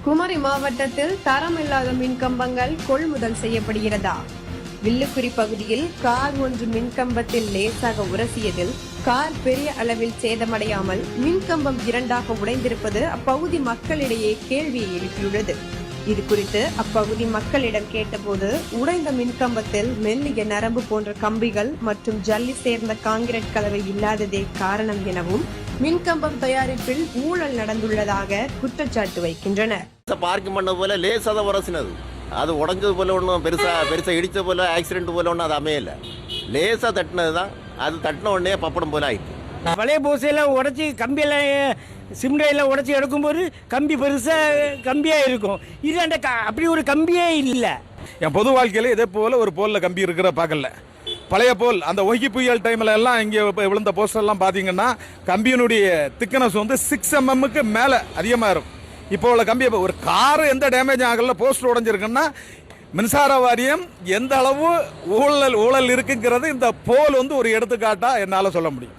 குமரி மாவட்டத்தில் தரமில்லாத மின்கம்பங்கள் கொள்முதல் செய்யப்படுகிறதா? வில்லுக்குறி பகுதியில் கார் ஒன்று மின்கம்பத்தில் லேசாக உரசியதில் கார் பெரிய அளவில் சேதமடையாமல் மின்கம்பம் இரண்டாக உடைந்திருப்பது அப்பகுதி மக்களிடையே கேள்வியை எழுப்பியுள்ளது. இது குறித்து அப்பகுதி மக்களிடம் கேட்டபோது உடைந்த மின்கம்பத்தில் மெல்லிய நரம்பு போன்ற கம்பிகள் மற்றும் ஜல்லி சேர்ந்த காங்கிரீட் கலவை இல்லாததே காரணம் எனவும் மின்கம்பம் தயாரிப்பில் ஊழல் நடந்துள்ளதாக குற்றச்சாட்டு வைக்கின்றனர். பார்க்கிங் பண்ண போல லேசாக உரசினது, அது உடஞ்சது போல ஒன்றும் பெருசா இடிச்ச போல ஆக்சிடென்ட் போல ஒன்றும் அது அமையல. லேசா தட்டினது தான், அது தட்டின உடனே பப்படம் போல ஆயிடுச்சு. பழைய பூசையெல்லாம் உடச்சி கம்பியெல்லாம் சிம்டையெல்லாம் உடச்சி எடுக்கும்போது கம்பி பெருசாக கம்பியாக இருக்கும். இது அந்த அப்படி ஒரு கம்பியே இல்லை. என் பொது வாழ்க்கையில் இதே போல் ஒரு போலில் கம்பி இருக்கிற பார்க்கல. பழைய போல் அந்த ஒகி புயல் டைமில் எல்லாம் இங்கே விழுந்த போஸ்டர்லாம் பார்த்தீங்கன்னா கம்பியினுடைய திக்னஸ் வந்து 6 mm மேலே அதிகமாக இருக்கும். இப்போ உள்ள கம்பி ஒரு காரு எந்த டேமேஜ் ஆகல, போஸ்டர் உடஞ்சிருக்குன்னா மின்சார வாரியம் எந்த அளவு ஊழல் இருக்குங்கிறது இந்த போல் வந்து ஒரு எடுத்துக்காட்டா என்னால் சொல்ல முடியும்.